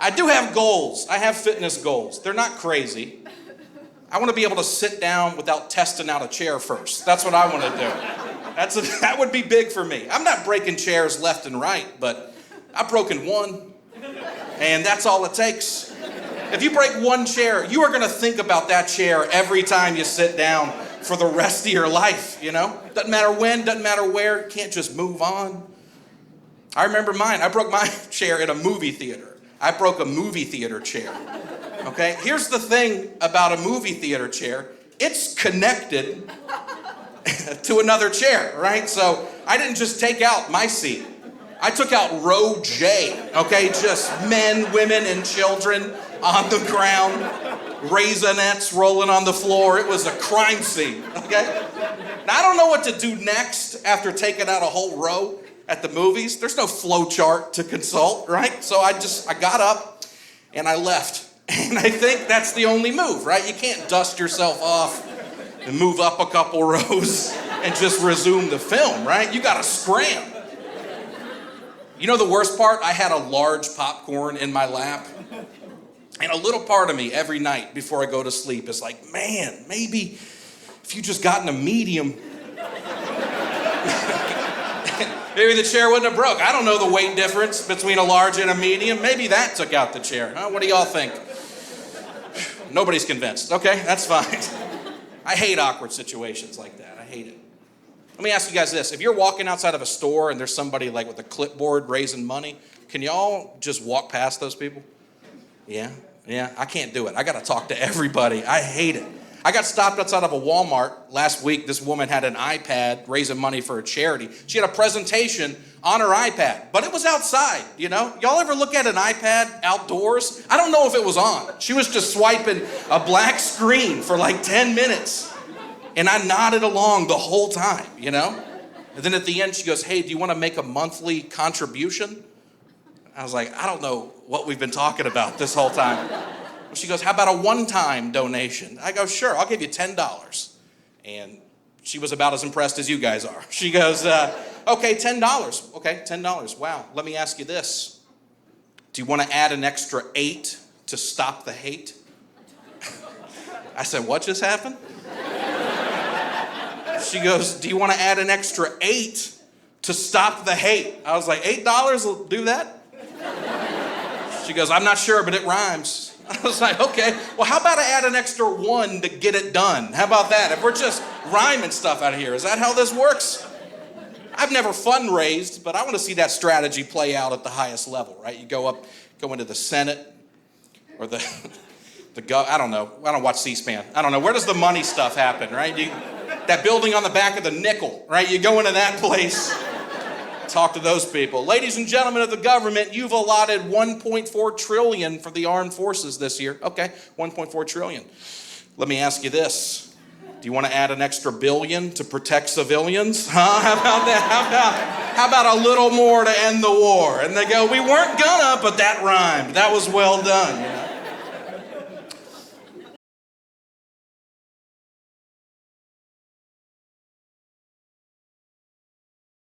I do have goals. I have fitness goals. They're not crazy. I want to be able to sit down without testing out a chair first. That's what I want to do. That would be big for me. I'm not breaking chairs left and right, but I've broken one, and that's all it takes. If you break one chair, you are going to think about that chair every time you sit down for the rest of your life, you know? Doesn't matter when, doesn't matter where, you can't just move on. I remember mine. I broke my chair in a movie theater. I broke a movie theater chair, okay? Here's the thing about a movie theater chair. It's connected to another chair, right? So I didn't just take out my seat. I took out row J, okay? Just men, women, and children on the ground, raisinets rolling on the floor. It was a crime scene, okay? Now, I don't know what to do next after taking out a whole row at the movies. There's no flow chart to consult, right? So I got up and I left. And I think that's the only move, right? You can't dust yourself off and move up a couple rows and just resume the film, right? You gotta scram. You know the worst part? I had a large popcorn in my lap. And a little part of me every night before I go to sleep is like, man, maybe if you just gotten a medium, maybe the chair wouldn't have broke. I don't know the weight difference between a large and a medium. Maybe that took out the chair. Huh? What do y'all think? Nobody's convinced. Okay, that's fine. I hate awkward situations like that. I hate it. Let me ask you guys this. If you're walking outside of a store and there's somebody like with a clipboard raising money, can y'all just walk past those people? Yeah, I can't do it. I got to talk to everybody. I hate it. I got stopped outside of a Walmart last week. This woman had an iPad raising money for a charity. She had a presentation on her iPad, but it was outside, you know? Y'all ever look at an iPad outdoors? I don't know if it was on. She was just swiping a black screen for like 10 minutes, and I nodded along the whole time, you know? And then at the end, she goes, hey, do you want to make a monthly contribution? I was like, I don't know what we've been talking about this whole time. She goes, how about a one-time donation? I go, sure, I'll give you $10. And she was about as impressed as you guys are. She goes, okay, $10. Okay, $10. Wow, let me ask you this. Do you want to add an extra 8 to stop the hate? I said, what just happened? She goes, do you want to add an extra 8 to stop the hate? I was like, $8 will do that? She goes, I'm not sure, but it rhymes. I was like, okay, well, how about I add an extra 1 to get it done? How about that? If we're just rhyming stuff out of here, is that how this works? I've never fundraised, but I want to see that strategy play out at the highest level, right? You go into the Senate or I don't know. I don't watch C-SPAN. I don't know. Where does the money stuff happen, right? That building on the back of the nickel, right? You go into that place. Talk to those people. Ladies and gentlemen of the government, you've allotted $1.4 trillion for the armed forces this year. Okay, $1.4 trillion. Let me ask you this. Do you want to add an extra billion to protect civilians? Huh? How about that? How about a little more to end the war? And they go, we weren't gonna, but that rhymed. That was well done. You know?